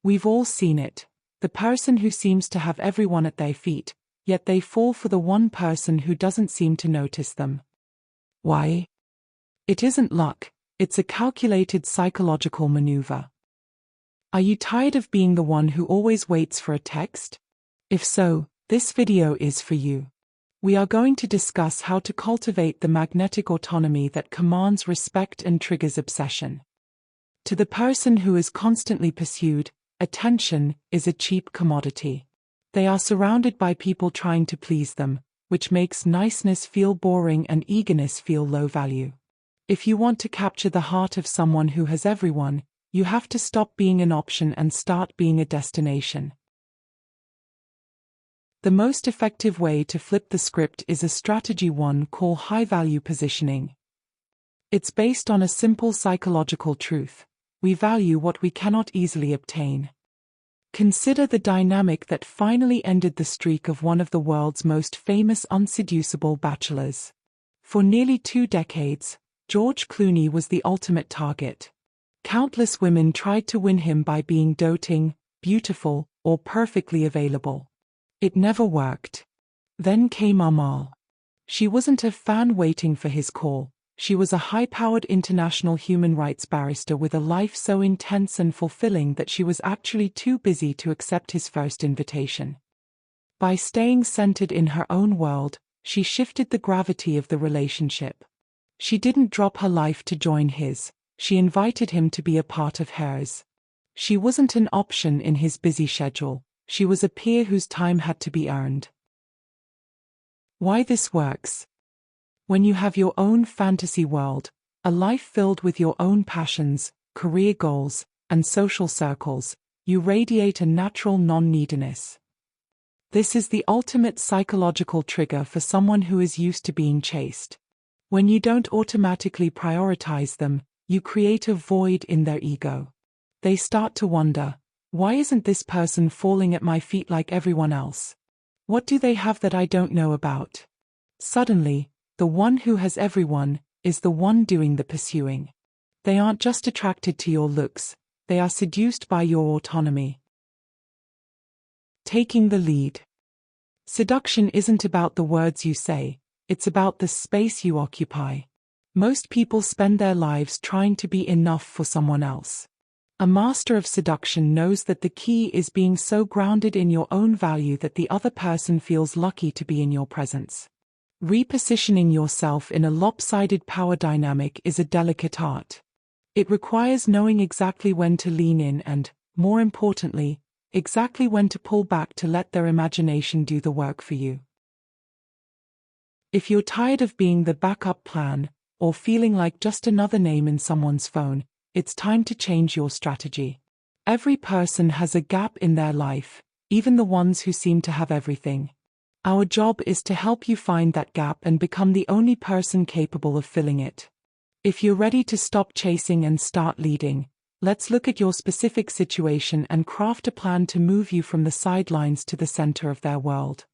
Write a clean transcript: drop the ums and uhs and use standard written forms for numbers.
We've all seen it. The person who seems to have everyone at their feet, yet they fall for the one person who doesn't seem to notice them. Why? It isn't luck, it's a calculated psychological maneuver. Are you tired of being the one who always waits for a text? If so, this video is for you. We are going to discuss how to cultivate the magnetic autonomy that commands respect and triggers obsession. To the person who is constantly pursued, attention is a cheap commodity. They are surrounded by people trying to please them, which makes niceness feel boring and eagerness feel low value. If you want to capture the heart of someone who has everyone, you have to stop being an option and start being a destination. The most effective way to flip the script is a strategy one call high-value positioning. It's based on a simple psychological truth: we value what we cannot easily obtain. Consider the dynamic that finally ended the streak of one of the world's most famous unseducible bachelors. For nearly 2 decades, George Clooney was the ultimate target. Countless women tried to win him by being doting, beautiful, or perfectly available. It never worked. Then came Amal. She wasn't a fan waiting for his call. She was a high-powered international human rights barrister with a life so intense and fulfilling that she was actually too busy to accept his first invitation. By staying centered in her own world, she shifted the gravity of the relationship. She didn't drop her life to join his, she invited him to be a part of hers. She wasn't an option in his busy schedule, she was a peer whose time had to be earned. Why this works? When you have your own fantasy world, a life filled with your own passions, career goals, and social circles, you radiate a natural non-neediness. This is the ultimate psychological trigger for someone who is used to being chased. When you don't automatically prioritize them, you create a void in their ego. They start to wonder, why isn't this person falling at my feet like everyone else? What do they have that I don't know about? Suddenly, the one who has everyone is the one doing the pursuing. They aren't just attracted to your looks, they are seduced by your autonomy. Taking the lead. Seduction isn't about the words you say, it's about the space you occupy. Most people spend their lives trying to be enough for someone else. A master of seduction knows that the key is being so grounded in your own value that the other person feels lucky to be in your presence. Repositioning yourself in a lopsided power dynamic is a delicate art. It requires knowing exactly when to lean in and, more importantly, exactly when to pull back to let their imagination do the work for you. If you're tired of being the backup plan, or feeling like just another name in someone's phone, it's time to change your strategy. Every person has a gap in their life, even the ones who seem to have everything. Our job is to help you find that gap and become the only person capable of filling it. If you're ready to stop chasing and start leading, let's look at your specific situation and craft a plan to move you from the sidelines to the center of their world.